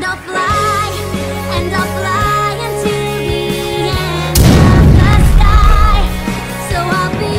and I'll fly until the end of the sky. So I'll be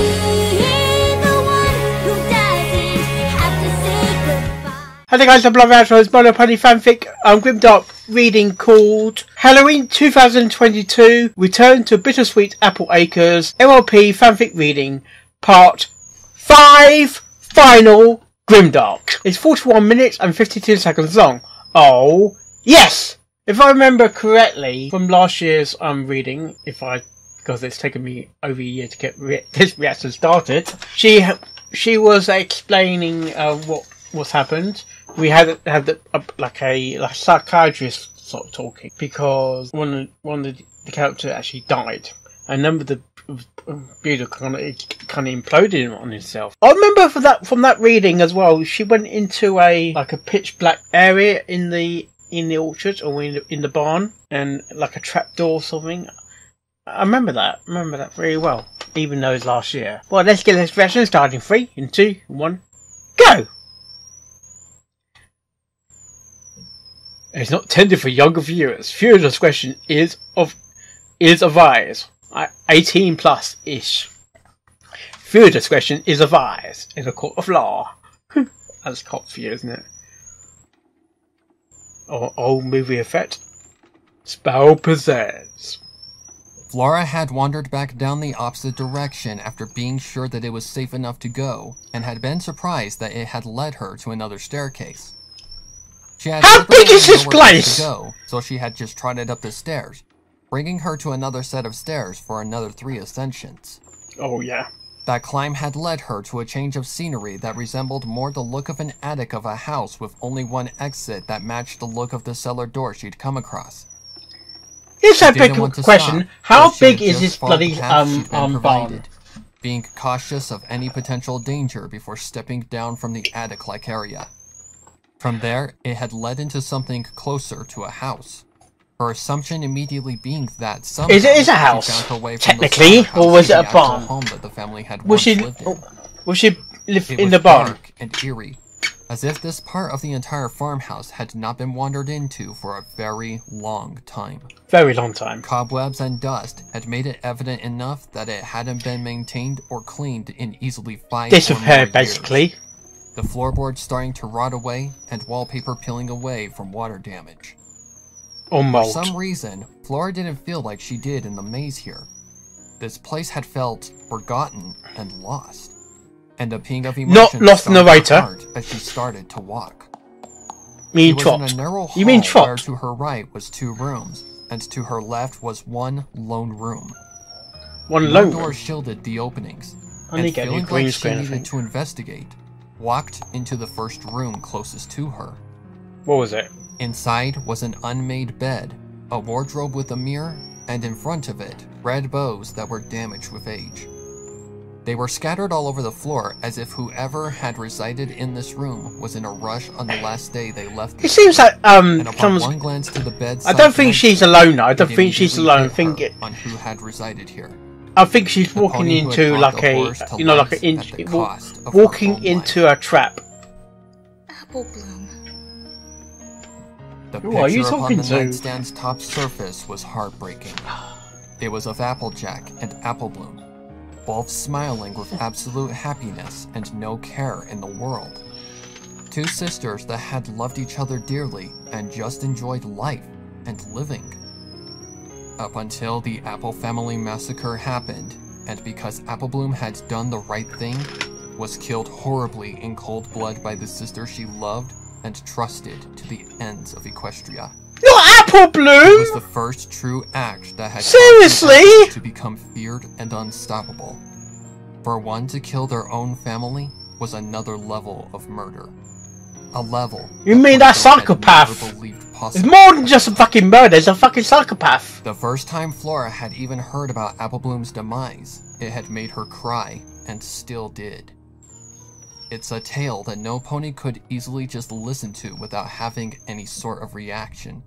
the one who doesn't have to say goodbye. Hello guys, I'm Love Outros, My Little Midi Fanfic. GRIMDARK reading called Halloween 2022 Return to Bittersweet Apple Acres MLP Fanfic reading Part 5 Final GRIMDARK. It's 41 minutes and 52 seconds long. Oh, yes! If I remember correctly from last year's reading, because it's taken me over a year to get this reaction started, she was explaining what's happened. We had like a psychiatrist sort of talking because one of the characters actually died. A number of the Buddha kind of imploded on himself. I remember from that reading as well. She went into a pitch black area in the orchard or in the barn, and like a trapdoor or something. I remember that very well, even though it's last year. Well, let's get this reaction started in 3, 2, 1, go! It's not intended for younger viewers. Viewer discretion is advised. 18 plus ish. Viewer discretion is advised in a court of law. That's cop for you, isn't it? Or old movie effect. Spell possess. Flora had wandered back down the opposite direction after being sure that it was safe enough to go, and had been surprised that it had led her to another staircase. She had How big is this place? To go, so she had just trotted up the stairs, bringing her to another set of stairs for another 3 ascensions. Oh yeah. That climb had led her to a change of scenery that resembled more the look of an attic of a house with only one exit that matched the look of the cellar door she'd come across. Here's a big question. How big is this bloody barn? Being cautious of any potential danger before stepping down from the attic-like area. From there, it had led into something closer to a house. Her assumption immediately being that somehow it is a house, she found her way from technically, the or was it a actual barn? home that the family had Was she once lived in. live It in was the barn? Dark and eerie, as if this part of the entire farmhouse had not been wandered into for a very long time. Very long time. Cobwebs and dust had made it evident enough that it hadn't been maintained or cleaned in easily 5 Disrepair, or more basically. years. The floorboards starting to rot away, and wallpaper peeling away from water damage. Or mold. For some reason, Flora didn't feel like she did in the maze here. This place had felt forgotten and lost. And a ping of emotion Not lost stung her narrator. heart as she started to walk. You mean She was in trot? a narrow You mean hall where trot? to her right was 2 rooms, and to her left was one lone room. One No lone door room. shielded the openings, I need and to get a new feeling green like she screen, I needed think. to investigate, walked into the first room closest to her. What was it? Inside was an unmade bed, a wardrobe with a mirror, and in front of it, red bows that were damaged with age. They were scattered all over the floor as if whoever had resided in this room was in a rush on the last day they left. It seems like And upon someone's. one glance to the bed, I don't think she's alone. I don't think she's alone. on who had resided here. I think she's The walking pony who had into brought like the a, horse to you know, like life an at the inch, cost of her walking own into life. a trap. Apple Bloom. The Who are you picture upon talking the to? nightstand's top surface was heartbreaking. It was of Applejack and Apple Bloom, both smiling with absolute happiness and no care in the world. 2 sisters that had loved each other dearly and just enjoyed life and living. Up until the Apple family massacre happened, and because Apple Bloom had done the right thing, was killed horribly in cold blood by the sister she loved and trusted to the ends of Equestria. Not Apple It Bloom! was the first true act that had Seriously? caused the to become feared and unstoppable. For one to kill their own family was another level of murder. A level You mean that Flora had psychopath? never believed It's possible. more than just a fucking murder, it's a fucking psychopath. The first time Flora had even heard about Apple Bloom's demise, it had made her cry, and still did. It's a tale that no pony could easily just listen to without having any sort of reaction.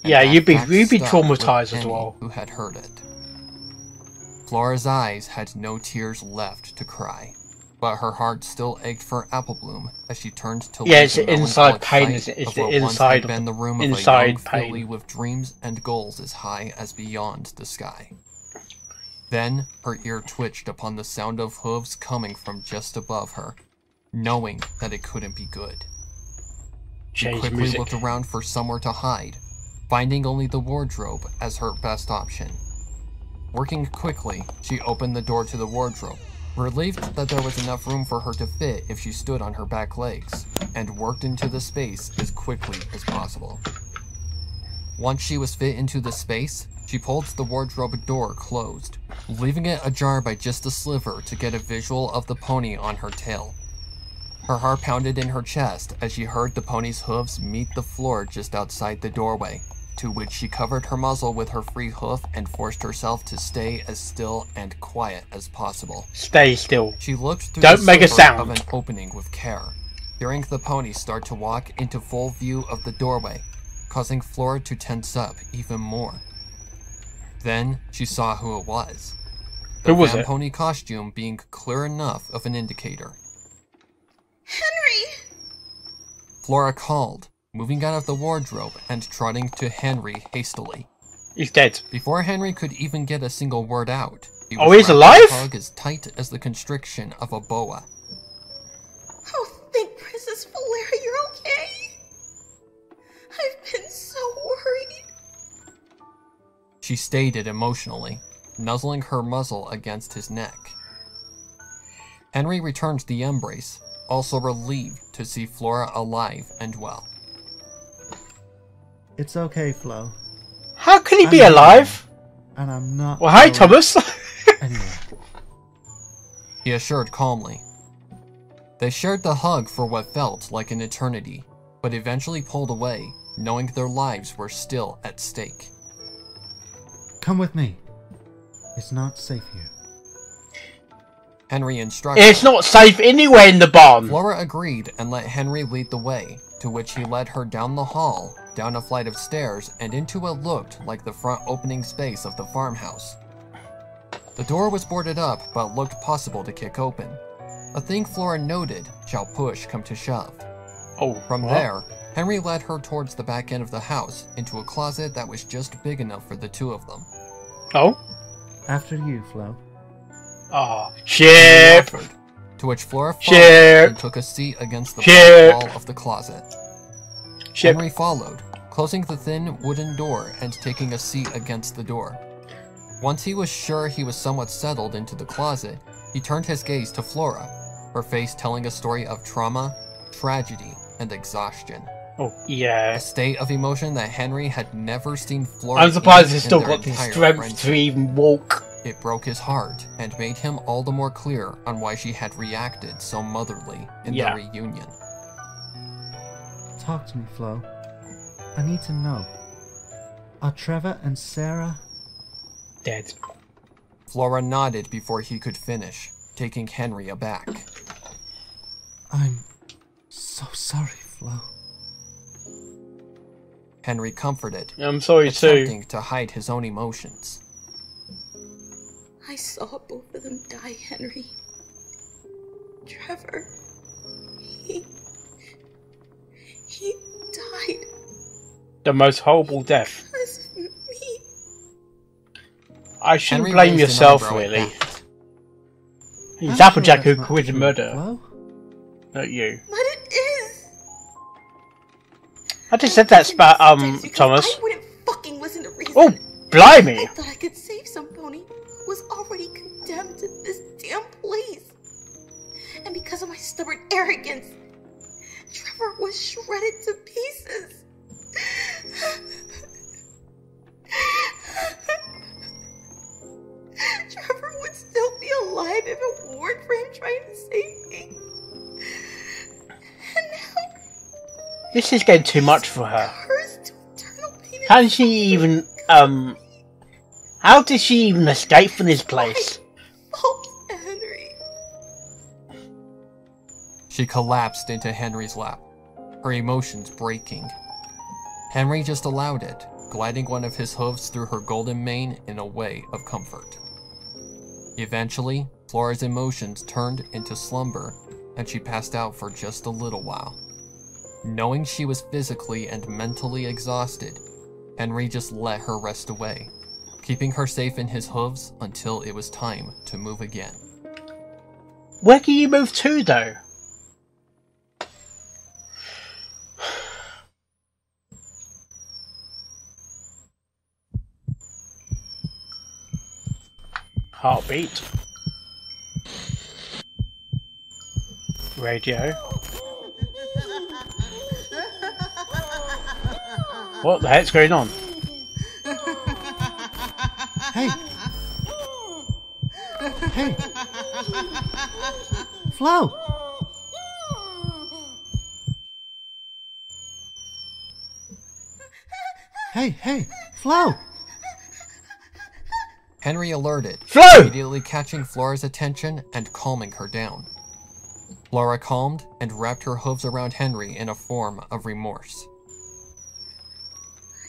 And Yeah, that you'd be fact stuck with traumatized as any well. who had heard it. Flora's eyes had no tears left to cry, but her heart still ached for Apple Bloom as she turned to Yeah, leave it's the the inside melancholic pain, sight it's of the what once inside had of been the the room of a inside young pain. filly with dreams and goals as high as beyond the sky. Then her ear twitched upon the sound of hooves coming from just above her, knowing that it couldn't be good. She Change quickly music. looked around for somewhere to hide, finding only the wardrobe as her best option. Working quickly, she opened the door to the wardrobe, relieved that there was enough room for her to fit if she stood on her back legs, and worked into the space as quickly as possible. Once she was fit into the space, she pulled the wardrobe door closed, leaving it ajar by just a sliver to get a visual of the pony on her tail. Her heart pounded in her chest as she heard the pony's hooves meet the floor just outside the doorway, to which she covered her muzzle with her free hoof and forced herself to stay as still and quiet as possible. Stay still. She looked through Don't the make a sliver sound. of an opening with care, hearing the pony start to walk into full view of the doorway, causing Flora to tense up even more. Then she saw who it was. The Who was van it? pony costume being clear enough of an indicator. Henry! Flora called, moving out of the wardrobe and trotting to Henry hastily. He's dead. Before Henry could even get a single word out, he Oh, was he's wrapped in alive? a hug as tight as the constriction of a boa. Oh, thank Princess Valeria, you're okay? I've been so worried. She stated emotionally, nuzzling her muzzle against his neck. Henry returned the embrace, also relieved to see Flora alive and well. It's okay, Flo. How can he be I'm alive? And I'm not. Well, hi, going Thomas. Anywhere. He assured calmly. They shared the hug for what felt like an eternity, but eventually pulled away, knowing their lives were still at stake. Come with me. It's not safe here. Henry instructed. It's not safe anywhere in the barn. Flora agreed and let Henry lead the way, to which he led her down the hall, down a flight of stairs, and into what looked like the front opening space of the farmhouse. The door was boarded up, but looked possible to kick open. A thing Flora noted, shall push come to shove. Oh, From what? there, Henry led her towards the back end of the house, into a closet that was just big enough for the two of them. Oh. After you, Flo. Ah. Ship. Offered, to which Flora followed Ship. and took a seat against the Ship. back wall of the closet. Ship. Henry followed, closing the thin wooden door and taking a seat against the door. Once he was sure he was somewhat settled into the closet, he turned his gaze to Flora, her face telling a story of trauma, tragedy, and exhaustion. Oh, yeah. A state of emotion that Henry had never seen Flora I'm surprised in he's still their got the entire strength friendship. to even walk. It broke his heart and made him all the more clear on why she had reacted so motherly in Yeah. the reunion. Talk to me, Flo. I need to know. Are Trevor and Sarah... Dead. Flora nodded before he could finish, taking Henry aback. I'm so sorry, Flo. Henry comforted, I'm sorry too. attempting to hide his own emotions. I saw both of them die, Henry. Trevor, he died The most horrible death. because of me. I shouldn't Henry blame raised an yourself, eyebrow at really. that. It's I'm Applejack sure who that's not committed true, murder, Flo? not you. But it is. I just said that, Because Thomas. I wouldn't fucking listen to reason. Oh, blimey! I thought I could save some pony who was already condemned to this damn place. And because of my stubborn arrogance, Trevor was shredded to pieces. Trevor would still be alive if it weren't for him trying to save me. And now This is getting too much for her. cursed to eternal pain. and Can she even, how did she even escape from this place? fault, Henry. She collapsed into Henry's lap, her emotions breaking. Henry just allowed it, gliding one of his hooves through her golden mane in a way of comfort. Eventually, Flora's emotions turned into slumber, and she passed out for just a little while. Knowing she was physically and mentally exhausted, Henry just let her rest away, keeping her safe in his hooves until it was time to move again. Where can you move to, though? Heartbeat. Radio. What the heck's going on? Hey! Hey! Flo! Hey! Flo! Henry alerted, Flo! immediately catching Flora's attention and calming her down. Flora calmed and wrapped her hooves around Henry in a form of remorse.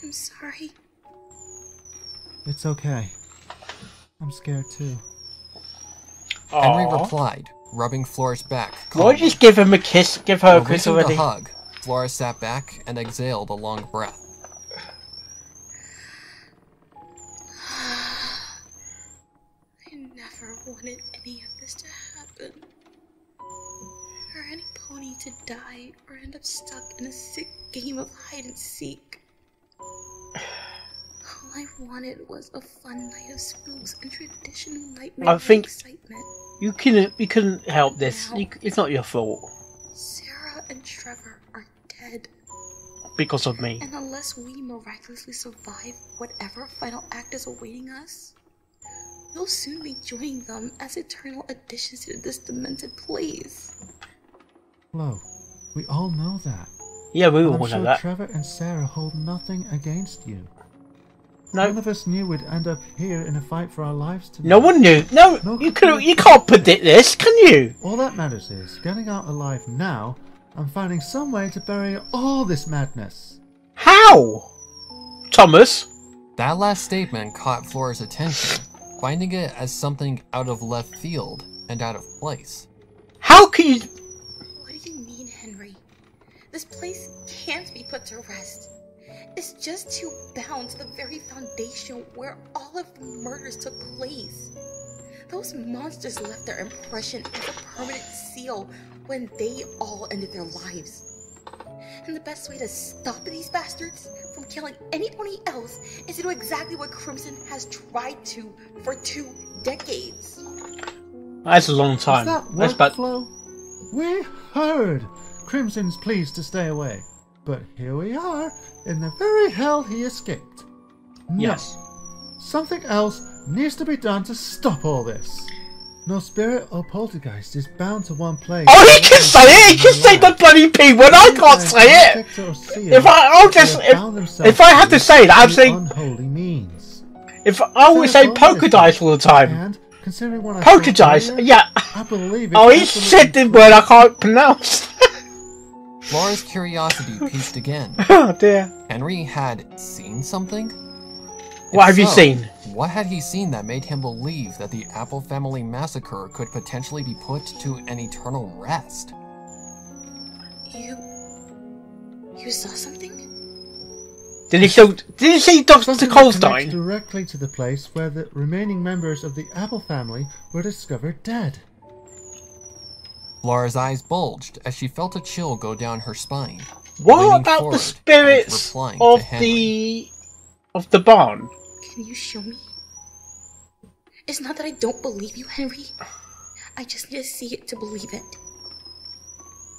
I'm sorry. It's okay. I'm scared too. Henry Aww. replied, rubbing Flora's back. Why don't you calmly. just give him a kiss? Give her a kiss Releasing already. the hug, Flora sat back and exhaled a long breath. I never wanted any of this to happen. Or any pony to die or end up stuck in a sick game of hide and seek. All I wanted was a fun night of spooks and traditional nightmare I think- excitement. You couldn't help this. It's not your fault. Sarah and Trevor are dead. Because of me. And unless we miraculously survive whatever final act is awaiting us, we'll soon be joining them as eternal additions to this demented place. Flo, we all know that. Yeah, we And all I'm know sure that. Trevor and Sarah hold nothing against you. No, None of us knew we'd end up here in a fight for our lives tonight. no one knew. No, you can't predict this, can you? All that matters is getting out alive now and finding some way to bury all this madness. How? Thomas? That last statement caught Flora's attention, finding it as something out of left field and out of place. How can you... What do you mean, Henry? This place can't be put to rest. It's just too bound to the very foundation where all of the murders took place. Those monsters left their impression as a permanent seal when they all ended their lives. And the best way to stop these bastards from killing anybody else is to do exactly what Crimson has tried to for 2 decades. That's a long time. Is that That's what, about... Flo? We heard Crimson's pleas to stay away. But here we are, in the very hell he escaped. No. Yes. Something else needs to be done to stop all this. No spirit or poltergeist is bound to one place. Oh, he can say it! He can say the bloody P word! I can't say it! If I had to say that, I'd say... Unholy means. If I would say poltergeist all the time. And, considering what I Poltergeist? said earlier, Yeah. I believe it's Oh, he absolutely said the word I can't pronounce. Flora's curiosity piqued again. Oh, dear. Henry had seen something? What have you so, seen? What had he seen that made him believe that the Apple family massacre could potentially be put to an eternal rest? You saw something? Did he see Dr. Something that connects Colstein? directly to the place where the remaining members of the Apple family were discovered dead. Flora's eyes bulged as she felt a chill go down her spine. What leaning about forward the and spirits replying of to Henry. the barn? Can you show me? It's not that I don't believe you, Henry. I just need to see it to believe it.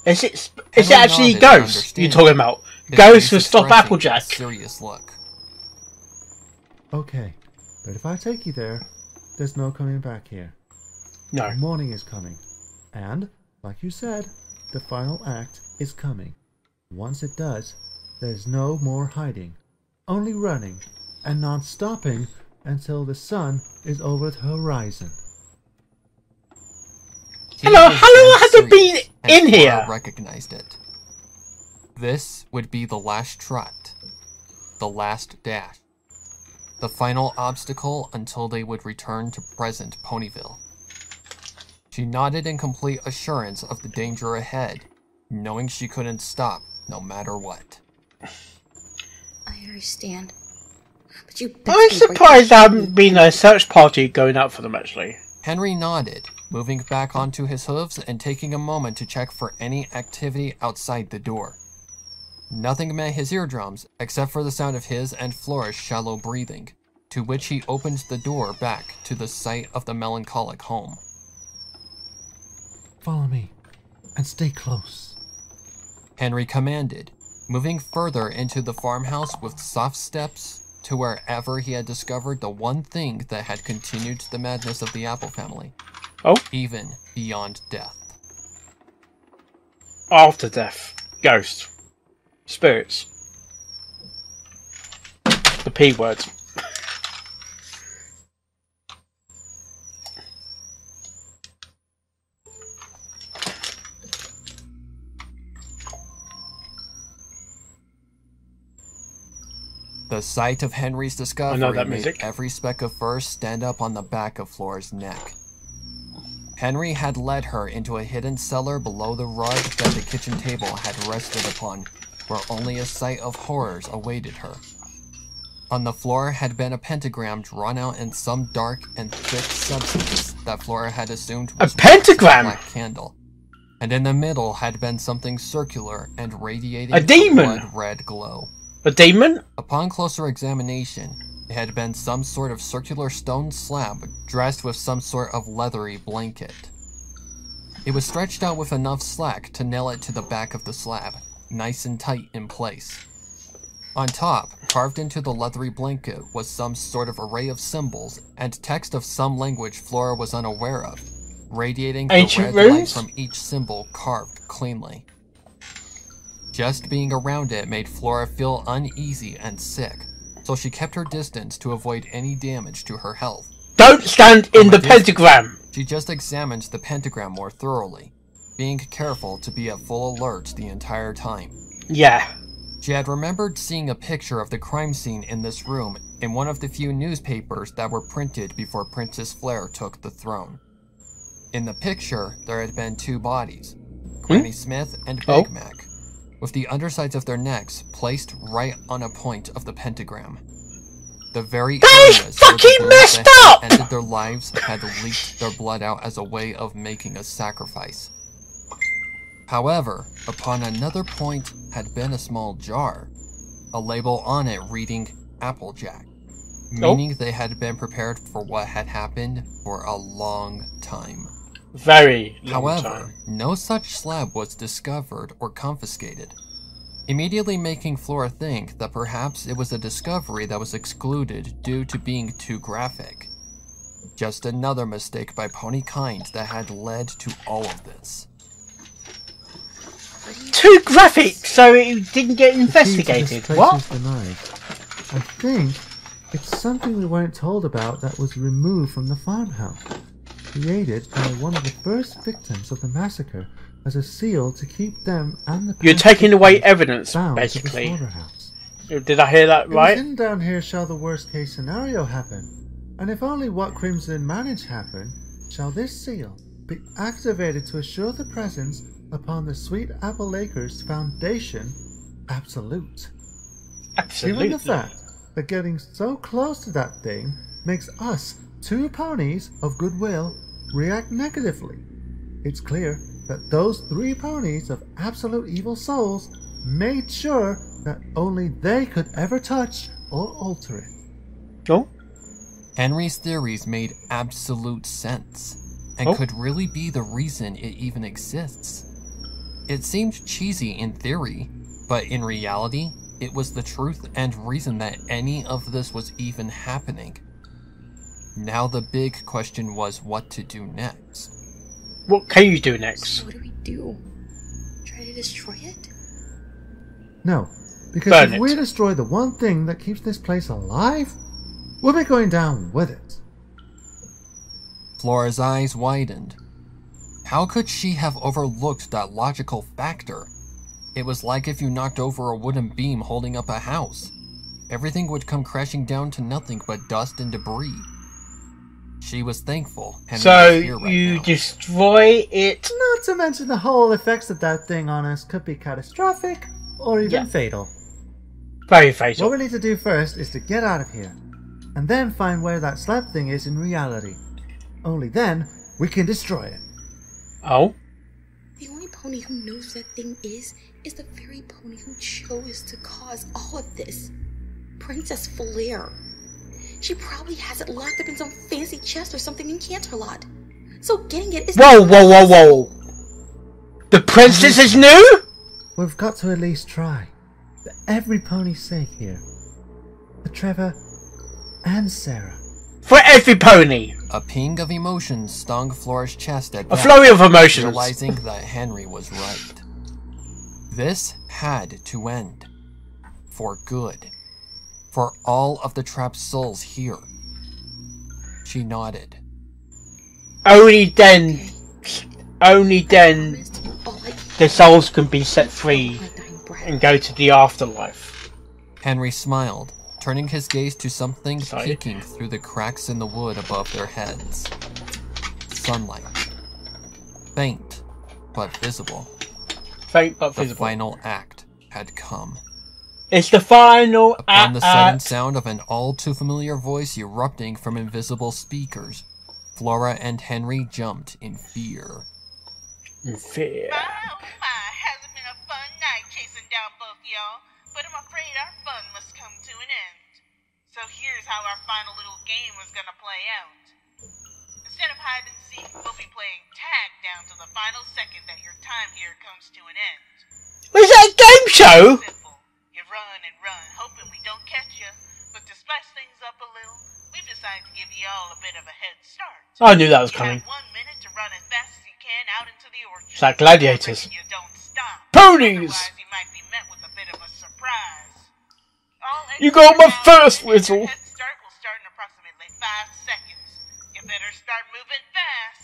Is it Henry actually nodded, ghosts you're talking about? his Ghosts face to stop expressing Applejack? a serious look. Okay, but if I take you there, there's no coming back here. No. Morning is coming. And, like you said, the final act is coming. Once it does, there's no more hiding. Only running, and not stopping until the sun is over the horizon. Hello, He how was long has it dead been serious, in and Flora here? recognized it. This would be the last trot, the last dash, the final obstacle until they would return to present Ponyville. She nodded in complete assurance of the danger ahead, knowing she couldn't stop no matter what. I understand. But you I'm surprised there haven't been a search party going out for them, actually. Henry nodded, moving back onto his hooves and taking a moment to check for any activity outside the door. Nothing met his eardrums, except for the sound of his and Flora's shallow breathing, to which he opened the door back to the site of the melancholic home. Follow me, and stay close. Henry commanded, moving further into the farmhouse with soft steps to wherever he had discovered the one thing that had continued the madness of the Apple family. Oh? Even beyond death. After death. Ghosts. Spirits. The P word. The sight of Henry's I know discovery that made music. every speck of fur stand up on the back of Flora's neck. Henry had led her into a hidden cellar below the rug that the kitchen table had rested upon, where only a sight of horrors awaited her. On the floor had been a pentagram drawn out in some dark and thick substance that Flora had assumed was A pentagram? a black candle. And in the middle had been something circular and radiating A demon! blood-red glow. A demon? Upon closer examination, it had been some sort of circular stone slab dressed with some sort of leathery blanket. It was stretched out with enough slack to nail it to the back of the slab, nice and tight in place. On top, carved into the leathery blanket, was some sort of array of symbols and text of some language Flora was unaware of, radiating the Ancient red light runes? from each symbol carved cleanly. Just being around it made Flora feel uneasy and sick, so she kept her distance to avoid any damage to her health. Don't stand in the pentagram! She just examined the pentagram more thoroughly, being careful to be at full alert the entire time. Yeah. She had remembered seeing a picture of the crime scene in this room in one of the few newspapers that were printed before Princess Flare took the throne. In the picture, there had been two bodies, Granny Smith and Big Mac, with the undersides of their necks placed right on a point of the pentagram. The very areas where the girls that had ended their lives had leaked their blood out as a way of making a sacrifice. However, upon another point had been a small jar, a label on it reading Applejack, meaning they had been prepared for what had happened for a long time. Very long However, time. no such slab was discovered or confiscated, immediately making Flora think that perhaps it was a discovery that was excluded due to being too graphic. Just another mistake by Ponykind that had led to all of this. Too graphic, so it didn't get The key to investigated. this place What? is denied. I think it's something we weren't told about that was removed from the farmhouse, created by one of the first victims of the massacre as a seal to keep them and the You're past taking away victims evidence, bound to the basically. slaughterhouse. Did I hear that It was right? in down here shall the worst case scenario happen, and if only what Crimson managed happen, shall this seal be activated to assure the presence upon the Sweet Apple Acres Foundation absolute. Absolutely. Given the fact that getting so close to that thing makes us, two ponies of goodwill, react negatively, it's clear that those three ponies of absolute evil souls made sure that only they could ever touch or alter it. Oh? Henry's theories made absolute sense, and could really be the reason it even exists. It seemed cheesy in theory, but in reality, it was the truth and reason that any of this was even happening. Now the big question was what to do next. What can you do next? So what do we do? Try to destroy it? No, because Burn if we it. destroy the one thing that keeps this place alive, we'll be going down with it. Flora's eyes widened. How could she have overlooked that logical factor? It was like if you knocked over a wooden beam holding up a house. Everything would come crashing down to nothing but dust and debris. She was thankful Henry So was here right you now. destroy it. Not to mention the whole effects of that thing on us could be catastrophic or even Yeah. fatal. Very fatal. What we need to do first is to get out of here, and then find where that slab thing is in reality. Only then we can destroy it. Oh, The only pony who knows that thing is the very pony who chose to cause all of this. Princess Flair. She probably has it locked up in some fancy chest or something in Canterlot. So getting it is... whoa, whoa, whoa, whoa! The princess is new? We've got to at least try. For every pony's sake here. For Trevor and Sarah. For every pony. A ping of emotion stung Flora's chest at A that, flurry of emotions. realizing that Henry was right. This had to end. For good. For all of the trapped souls here. She nodded. Only then the souls can be set free and go to the afterlife. Henry smiled, turning his gaze to something Sorry. peeking through the cracks in the wood above their heads. Sunlight. Faint, but visible. Faint but The visible. final act had come. It's the final Upon the sudden act. sound of an all-too-familiar voice erupting from invisible speakers, Flora and Henry jumped in fear. Fear. Oh my, has it been a fun night chasing down both y'all? But I'm afraid our fun must come to an end. So here's how our final little game was gonna play out. Instead of hide and seek, we'll be playing tag down to the final second that your time here comes to an end. Was that a game show? Simple. You run and run, hoping we don't catch you. But to spice things up a little, we've decided to give you all a bit of a head start. I knew that was You coming. have 1 minute to run as fast as you can out into the orchard. It's like gladiators. You don't stop. Ponies! Otherwise, you might be met with a bit of a surprise. All You got my experts first out, and whistle. your head start will start in approximately 5 seconds. You better start moving fast.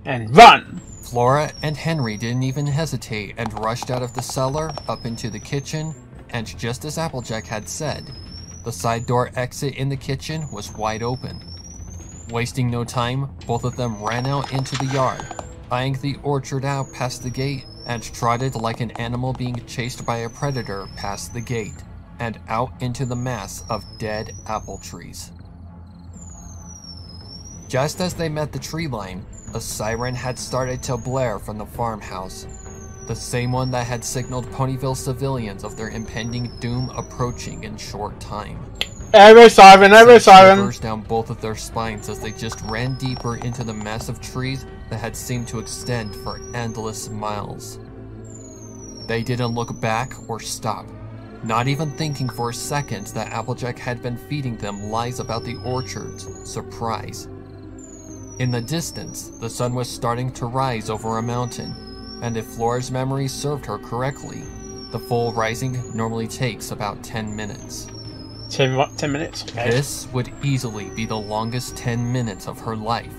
And run. Flora and Henry didn't even hesitate and rushed out of the cellar, up into the kitchen, and just as Applejack had said, the side door exit in the kitchen was wide open. Wasting no time, both of them ran out into the yard, eyeing the orchard out past the gate, and trotted like an animal being chased by a predator past the gate, and out into the mass of dead apple trees. Just as they met the tree line, a siren had started to blare from the farmhouse, the same one that had signaled Ponyville civilians of their impending doom approaching in short time. Arrow siren, arrow Sent siren. shivers down both of their spines as they just ran deeper into the massive trees that had seemed to extend for endless miles. They didn't look back or stop, not even thinking for a second that Applejack had been feeding them lies about the orchard's surprise. In the distance, the sun was starting to rise over a mountain, and if Flora's memory served her correctly, the full rising normally takes about 10 minutes. 10 minutes? Okay. This would easily be the longest 10 minutes of her life,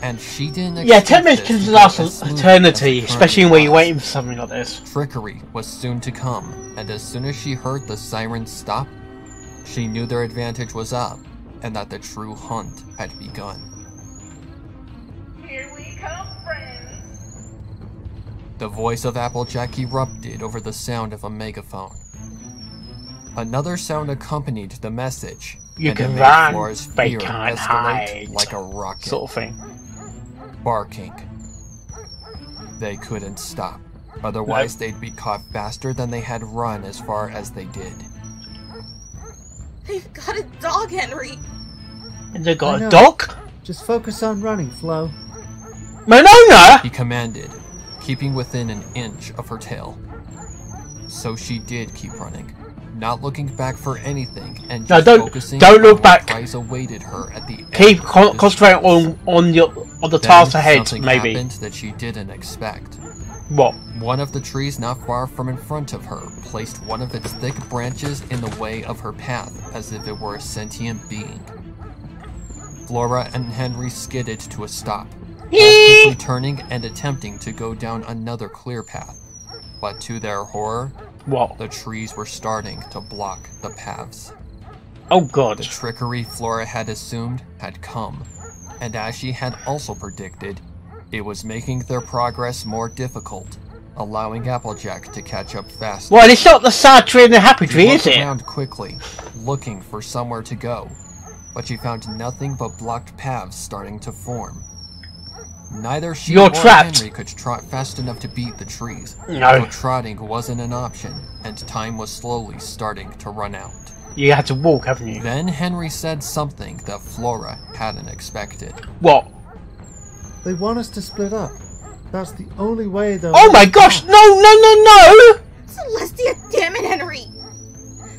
and she didn't Yeah, expect 10 minutes this can to go last as an smoothly eternity, as it especially currently when you're was. waiting for something like this. Trickery was soon to come, and as soon as she heard the siren stop, she knew their advantage was up, and that the true hunt had begun. Here we come, friends. The voice of Applejack erupted over the sound of a megaphone. Another sound accompanied the message, You and can it made run, Flora's but fear you can't escalate hide. like a rocket. Sort of thing. Barking. They couldn't stop, otherwise they'd be caught faster than they had run as far as they did. They've got a dog, Henry. And they I got know. a dog? Just focus on running, Flo. Monona! He commanded, keeping within an inch of her tail. So she did keep running, not looking back for anything, and No, just don't focusing look on what back. prize awaited her at the Keep end of this concentrating quest. on the Then task ahead, something maybe. happened that she didn't expect. What? One of the trees not far from in front of her placed one of its thick branches in the way of her path, as if it were a sentient being. Flora and Henry skidded to a stop, both quickly turning and attempting to go down another clear path. But to their horror, What? the trees were starting to block the paths. Oh god. The trickery Flora had assumed had come, and as she had also predicted, it was making their progress more difficult, allowing Applejack to catch up faster. Well, it's not the sad tree and the happy She tree, looked is it? around quickly, looking for somewhere to go, but she found nothing but blocked paths starting to form. Neither she You're or trapped. Henry could trot fast enough to beat the trees, No. so trotting wasn't an option, and time was slowly starting to run out. You had to walk, haven't you? Then Henry said something that Flora hadn't expected. What? They want us to split up. That's the only way, though. Oh my gosh! No, no, no, no! Celestia, damn it, Henry!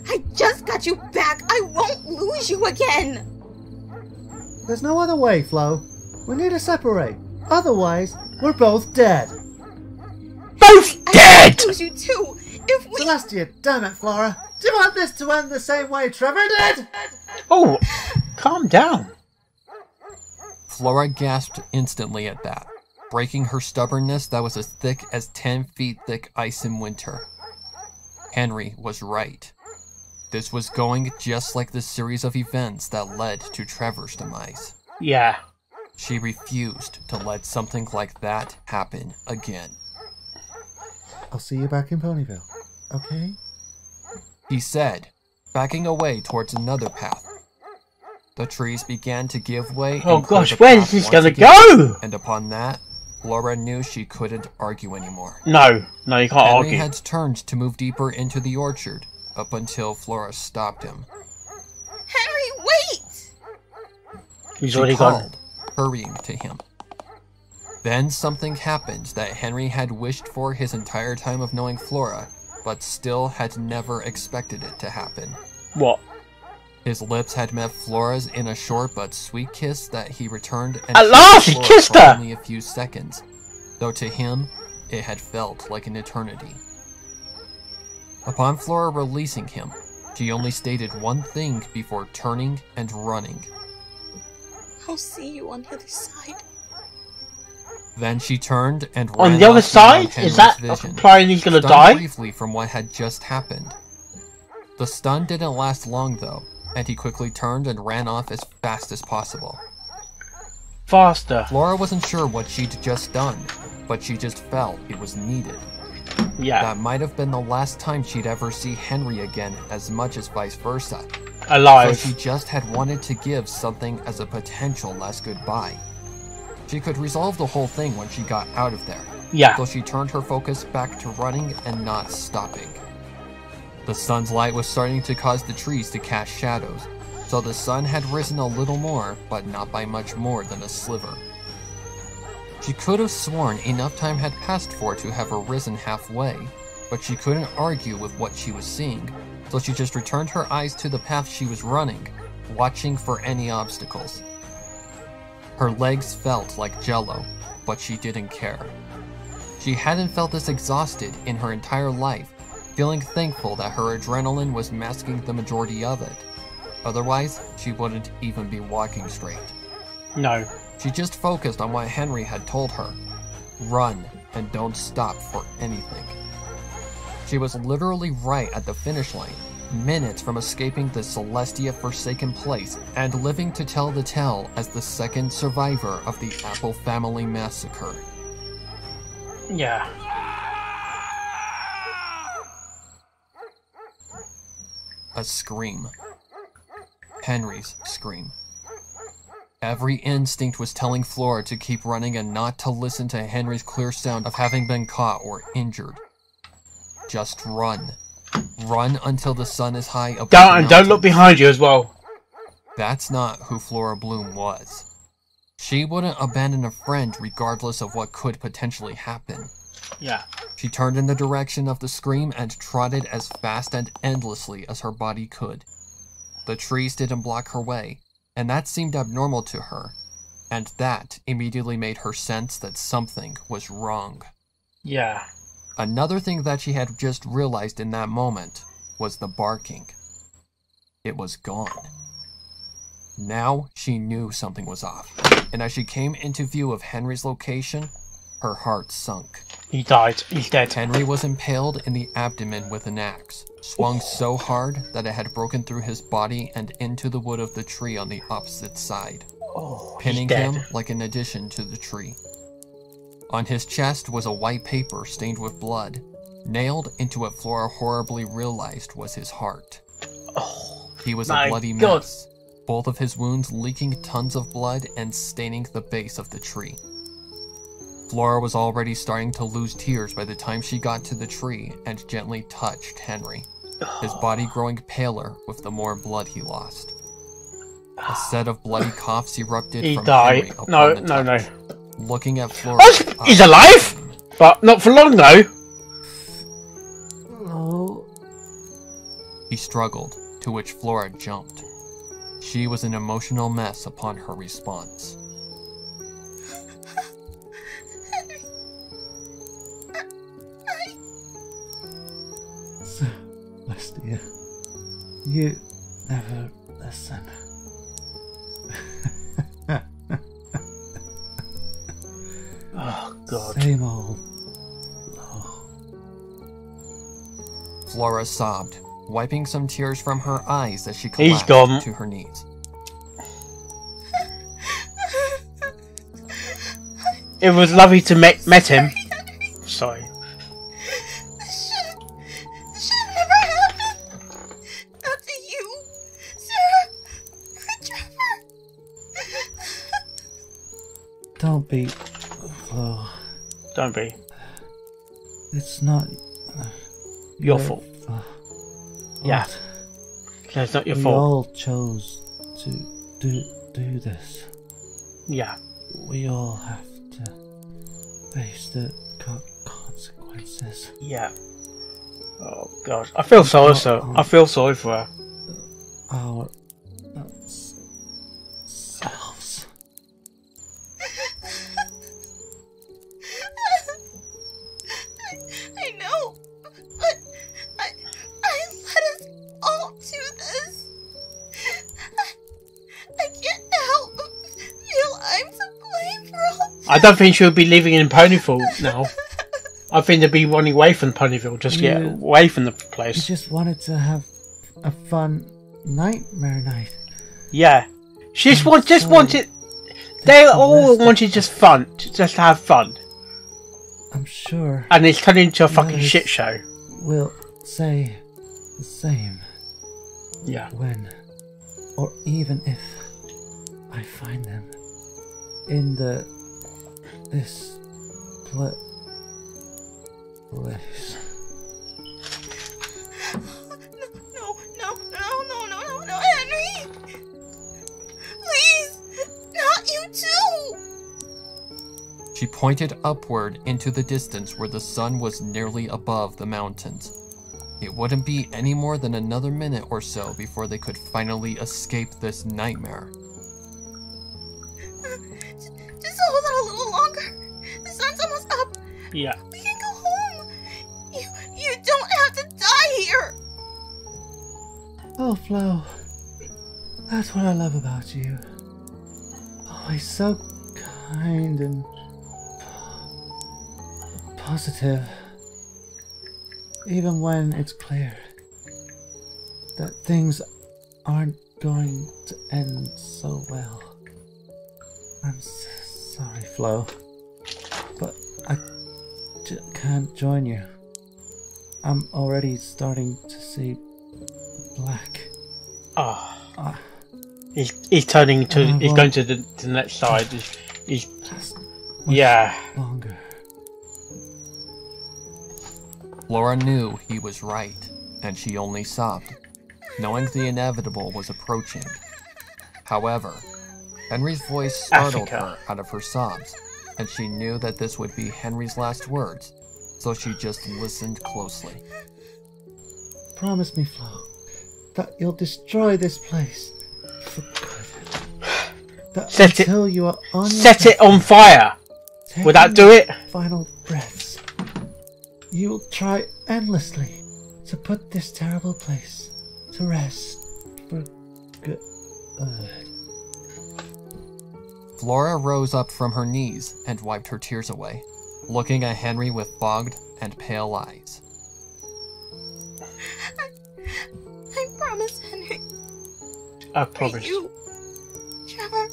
I just got you back. I won't lose you again. There's no other way, Flo. We need to separate. Otherwise, we're both dead. Both dead! I lose you too. If we... Celestia, damn it, Flora. Do you want this to end the same way Trevor did? Oh, calm down. Flora gasped instantly at that, breaking her stubbornness that was as thick as 10 feet thick ice in winter. Henry was right. This was going just like the series of events that led to Trevor's demise. Yeah. She refused to let something like that happen again. I'll see you back in Ponyville, okay? He said, backing away towards another path. The trees began to give way. Oh and clear gosh, the where's path this once gonna again. go? And upon that, Flora knew she couldn't argue anymore. No, no, you can't Henry argue. had turned to move deeper into the orchard, up until Flora stopped him. Henry, wait! He's She already gone. called, hurrying to him. Then something happened that Henry had wished for his entire time of knowing Flora, but still had never expected it to happen. What? His lips had met Flora's in a short but sweet kiss that he returned and At last, he Flora kissed for her! only a few seconds, though to him, it had felt like an eternity. Upon Flora releasing him, she only stated one thing before turning and running. I'll see you on the other side. Then she turned and ran On the other off beyond side? Is Henry's that vision, implying he's gonna stunned die? briefly from what had just happened. The stun didn't last long though, and he quickly turned and ran off as fast as possible. Faster. Flora wasn't sure what she'd just done, but she just felt it was needed. Yeah. That might have been the last time she'd ever see Henry again, as much as vice versa. Alive. So she just had wanted to give something as a potential last goodbye. She could resolve the whole thing when she got out of there, Yeah. so she turned her focus back to running and not stopping. The sun's light was starting to cause the trees to cast shadows, so the sun had risen a little more, but not by much more than a sliver. She could have sworn enough time had passed for it to have arisen halfway, but she couldn't argue with what she was seeing, so she just returned her eyes to the path she was running, watching for any obstacles. Her legs felt like jello, but she didn't care. She hadn't felt this exhausted in her entire life, feeling thankful that her adrenaline was masking the majority of it. Otherwise, she wouldn't even be walking straight. No. She just focused on what Henry had told her. Run, and don't stop for anything. She was literally right at the finish line, minutes from escaping the Celestia forsaken place and living to tell the tale as the second survivor of the Apple family massacre. Yeah. A scream. Henry's scream. Every instinct was telling Flora to keep running and not to listen to Henry's clear sound of having been caught or injured. Just run. Run until the sun is high above the Don't look mountains. behind you as well. That's not who Flora Bloom was. She wouldn't abandon a friend regardless of what could potentially happen. Yeah. She turned in the direction of the scream and trotted as fast and endlessly as her body could. The trees didn't block her way, and that seemed abnormal to her, and that immediately made her sense that something was wrong. Yeah. Another thing that she had just realized in that moment was the barking. It was gone. Now she knew something was off, and as she came into view of Henry's location, her heart sunk. He died. He's dead. Henry was impaled in the abdomen with an axe, swung so hard that it had broken through his body and into the wood of the tree on the opposite side, pinning dead. him like an addition to the tree. On his chest was a white paper stained with blood, nailed into what Flora horribly realized was his heart. He was a bloody mess, both of his wounds leaking tons of blood and staining the base of the tree. Flora was already starting to lose tears by the time she got to the tree and gently touched Henry, his body growing paler with the more blood he lost. A set of bloody coughs erupted He from died. Henry upon No, the no, no. touch. Looking at Flora, Oh, he's alive, but not for long though. Oh, he struggled, to which Flora jumped. She was an emotional mess upon her response. Celestia, you never listen. Oh God. Same old. Oh. Flora sobbed, wiping some tears from her eyes as she He's collapsed gone. to her knees. It was lovely to met him. Sorry. This should never happen. Not to you, Sarah, Trevor. Don't be. Flo. Don't be. It's not. Your fault. Yeah. What? It's not your We fault. all chose to do this. Yeah. We all have to face the consequences. Yeah. Oh God. I feel sorry. I feel sorry for her. Our selves. I know, but I let us all do this. I can't help but feel I'm to blame for all this. I don't think she'll be living in Ponyville now. I think they'll be running away from Ponyville. Just get You- away from the We place. just wanted to have a fun nightmare night. Yeah. She just sorry. wanted. They the all rest of- wanted just fun, just to have fun, I'm sure and it's turned into a fucking Yes. shit show. we'll say the same Yeah. when, or even if, I find them in this place. No, Henry! Please! Not you too! She pointed upward into the distance where the sun was nearly above the mountains. It wouldn't be any more than another minute or so before they could finally escape this nightmare. Just hold on a little longer. The sun's almost up. Yeah. We can go home. You don't have to die here. Oh, Flo, that's what I love about you. Always so kind and positive. Even when it's clear that things aren't going to end so well. I'm sorry, Flo, but I can't join you. I'm already starting to see black. Oh. Ah, He's turning to. I He's won't- going to the next side. He's last much yeah. longer. Flora knew he was right, and she only sobbed, knowing the inevitable was approaching. However, Henry's voice startled Africa. her out of her sobs, and she knew that this would be Henry's last words, so she just listened closely. Promise me, Flo, that you'll destroy this place for good. That Set it- until you are on Set your it on fire. taking Would that do it? final breaths, you will try endlessly to put this terrible place to rest for good. Flora rose up from her knees and wiped her tears away. looking at Henry with fogged and pale eyes. I promise, Henry. I For promise. you, Trevor,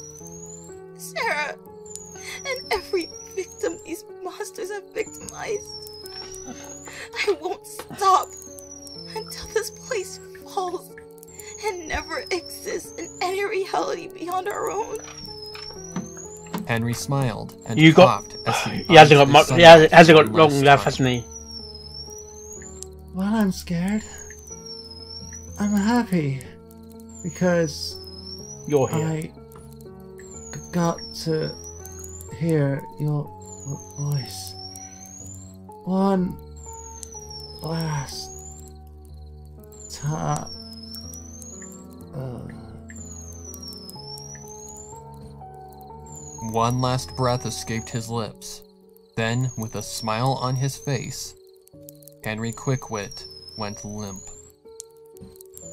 Sarah, and every victim these monsters have victimized. I won't stop until this place falls and never exists in any reality beyond our own. Henry smiled and You got. coughed as he He hasn't got eyed much. the He sunlight hasn't got one long last left, time. hasn't he? Well, I'm scared. I'm happy because You're here. I got to hear your voice one last time. One last breath escaped his lips. Then, with a smile on his face, Henry Quickwit went limp.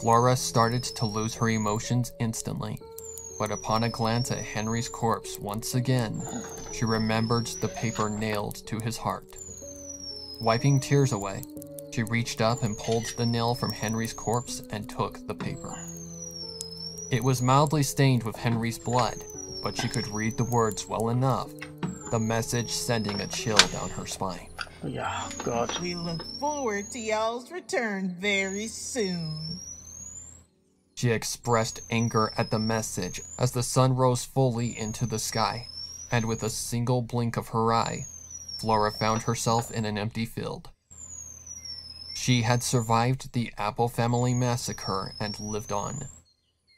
Flora started to lose her emotions instantly, but upon a glance at Henry's corpse once again, she remembered the paper nailed to his heart. Wiping tears away, she reached up and pulled the nail from Henry's corpse and took the paper. It was mildly stained with Henry's blood, but she could read the words well enough, the message sending a chill down her spine. Yeah, God. We look forward to y'all's return very soon. She expressed anger at the message as the sun rose fully into the sky, and with a single blink of her eye, Flora found herself in an empty field. She had survived the Apple family massacre and lived on.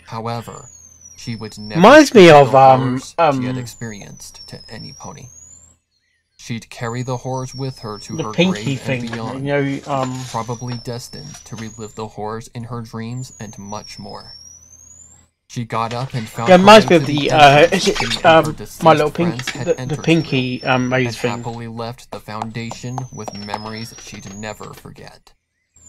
However, she would never Reminds me speak of, the horrors she had experienced to any pony. She'd carry the horrors with her to The her Pinkie grave thing. and beyond, You know, probably destined to relive the horrors in her dreams and much more. She got up and found yeah, her reminds way me of to the, dungeon is it, she and her deceased My Little friends Pinkie, had the entered Pinkie, and maze thing. happily left the Foundation with memories she'd never forget.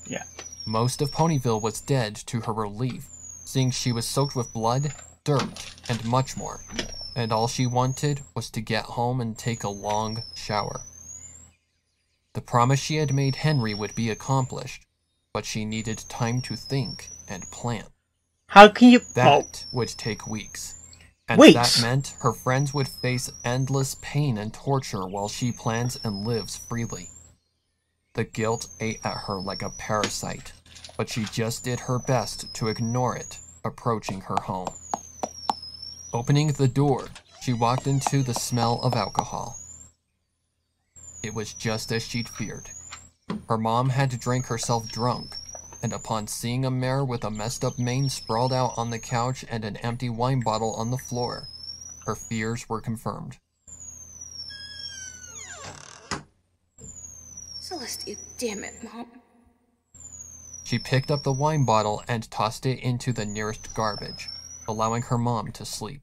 Yeah. Most of Ponyville was dead to her relief, seeing she was soaked with blood, dirt, and much more, and all she wanted was to get home and take a long shower. The promise she had made Henry would be accomplished, but she needed time to think and plan. How can you... That would take weeks. And Weeks? that meant her friends would face endless pain and torture while she plans and lives freely. The guilt ate at her like a parasite, but she just did her best to ignore it, approaching her home. Opening the door, she walked into the smell of alcohol. It was just as she'd feared. Her mom had drank herself drunk, and upon seeing a mare with a messed up mane sprawled out on the couch and an empty wine bottle on the floor, her fears were confirmed. Celestia, damn it, Mom. She picked up the wine bottle and tossed it into the nearest garbage, allowing her mom to sleep.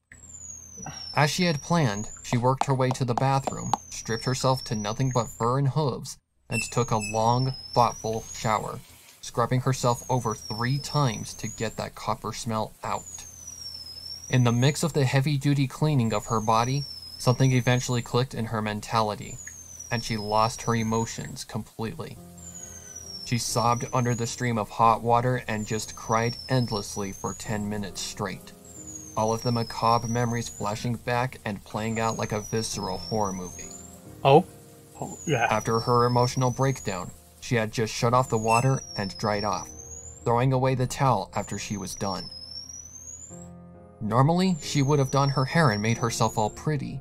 As she had planned, she worked her way to the bathroom, stripped herself to nothing but fur and hooves, and took a long, thoughtful shower, scrubbing herself over 3 times to get that copper smell out. In the mix of the heavy-duty cleaning of her body, something eventually clicked in her mentality, and she lost her emotions completely. She sobbed under the stream of hot water and just cried endlessly for 10 minutes straight, all of the macabre memories flashing back and playing out like a visceral horror movie. Oh, yeah. After her emotional breakdown, she had just shut off the water and dried off, throwing away the towel after she was done. Normally, she would have done her hair and made herself all pretty,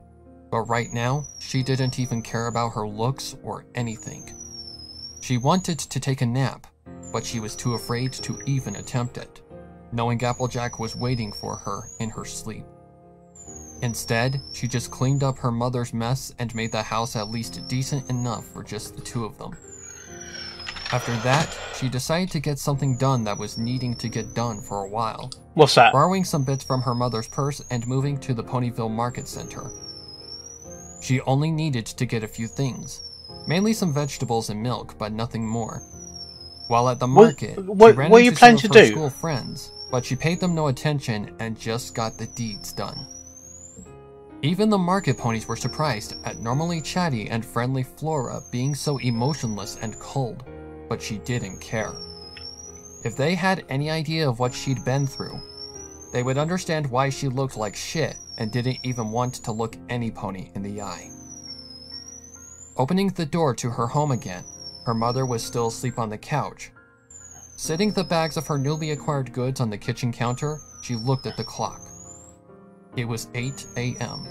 but right now, she didn't even care about her looks or anything. She wanted to take a nap, but she was too afraid to even attempt it, knowing Applejack was waiting for her in her sleep. Instead, she just cleaned up her mother's mess and made the house at least decent enough for just the 2 of them. After that, she decided to get something done that was needing to get done for a while, What's that? borrowing some bits from her mother's purse and moving to the Ponyville Market Center. She only needed to get a few things, mainly some vegetables and milk, but nothing more. While at the market, what she ran are you into planning some to of her do? school friends, but she paid them no attention and just got the deeds done. Even the market ponies were surprised at normally chatty and friendly Flora being so emotionless and cold, but she didn't care. If they had any idea of what she'd been through, they would understand why she looked like shit and didn't even want to look any pony in the eye. Opening the door to her home again, her mother was still asleep on the couch. Setting the bags of her newly acquired goods on the kitchen counter, she looked at the clock. It was 8 a.m.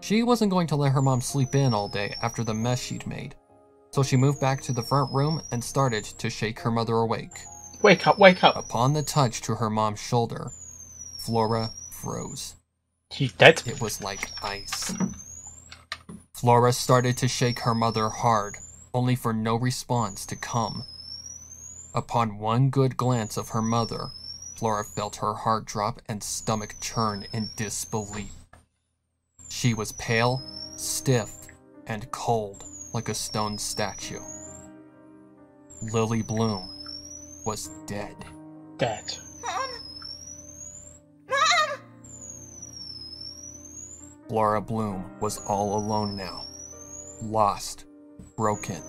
She wasn't going to let her mom sleep in all day after the mess she'd made, so she moved back to the front room and started to shake her mother awake. Wake up, wake up. Upon the touch to her mom's shoulder, Flora froze. She's dead? It was like ice. Flora started to shake her mother hard, only for no response to come. Upon one good glance of her mother, Flora felt her heart drop and stomach churn in disbelief. She was pale, stiff, and cold like a stone statue. Lily Bloom was dead. Dead. Mom! Mom! Flora Bloom was all alone now. Lost, broken,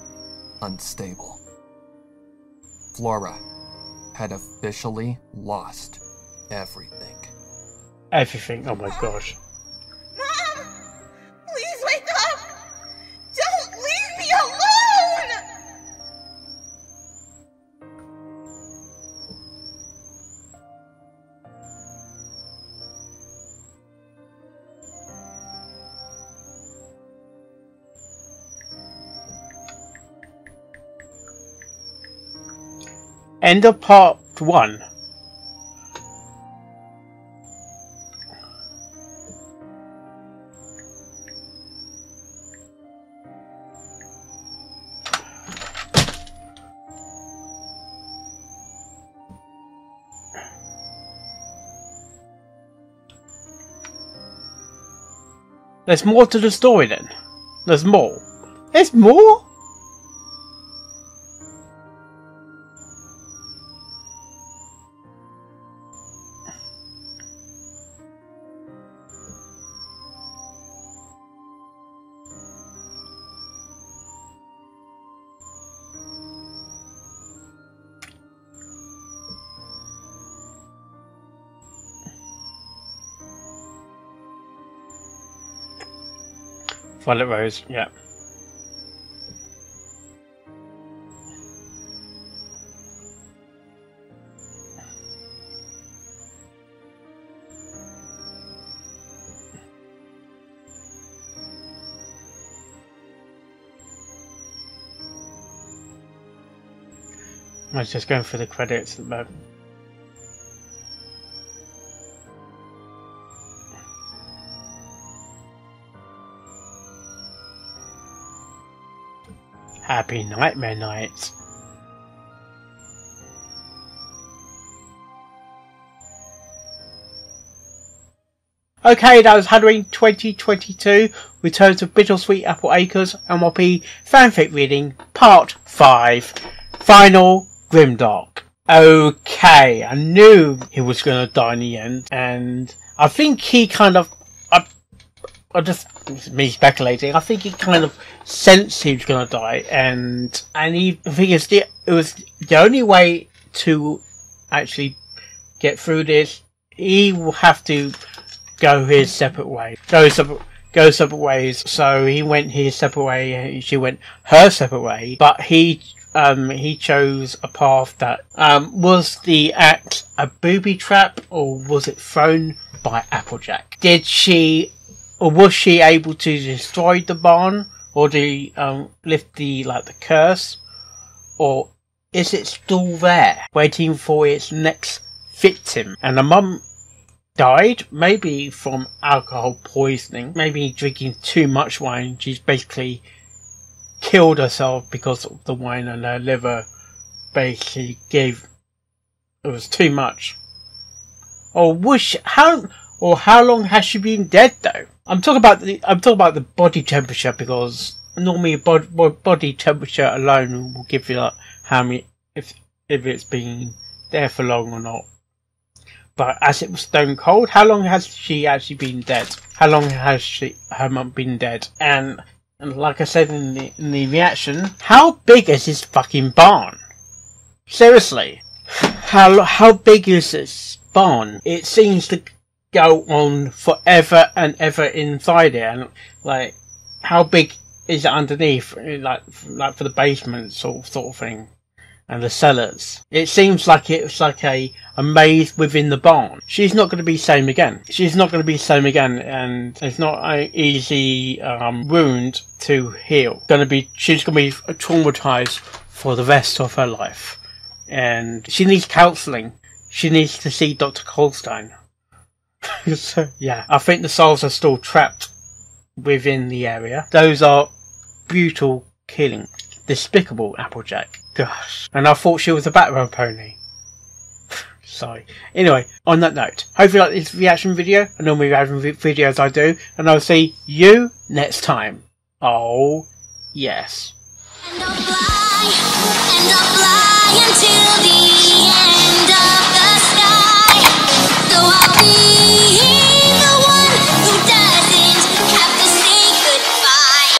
unstable. Flora had officially lost everything. Everything, oh my gosh. Mom! Please wake up! Don't leave me alone! End of part 1. There's more to the story then. There's more. There's more? Violet Rose, yeah. I was just going through the credits at the moment. Happy Nightmare Night. Okay, that was Halloween 2022. Return to Bittersweet Apple Acres MLP Fanfic Reading Part 5. Final GRIMDARK. Okay, I knew he was going to die in the end, and I think he kind of... I just, it's me speculating, I think he kind of sensed he was going to die, and he, I think it was the only way to actually get through this. He will have to go his separate way, go separate ways. So he went his separate way, she went her separate way, but he chose a path that, was the act a booby trap, or was it thrown by Applejack? Or was she able to destroy the barn, or lift the curse, or is it still there, waiting for its next victim? And the mum died, maybe from alcohol poisoning, maybe drinking too much wine. She's basically killed herself because of the wine, and her liver basically it was too much. Or how long has she been dead though? I'm talking about the body temperature, because normally body temperature alone will give you how many, if it's been there for long or not. But as it was stone cold, how long has she actually been dead? How long has her mum been dead? And like I said in the reaction, how big is this fucking barn? Seriously, how big is this barn? It seems to go on forever and ever inside it, and like, how big is it underneath? Like for the basement sort of thing. And the cellars. It seems like it's like a maze within the barn. She's not going to be same again. She's not going to be same again, and it's not an easy wound to heal. She's going to be traumatized for the rest of her life, and she needs counselling. She needs to see Dr. Colstein. So yeah, I think the souls are still trapped within the area. Those are brutal killing, despicable Applejack. Gosh. And I thought she was a background pony. Sorry. Anyway, on that note, hope you like this reaction video. I normally reaction videos I do. And I'll see you next time. Oh, yes. And I'll fly until the end.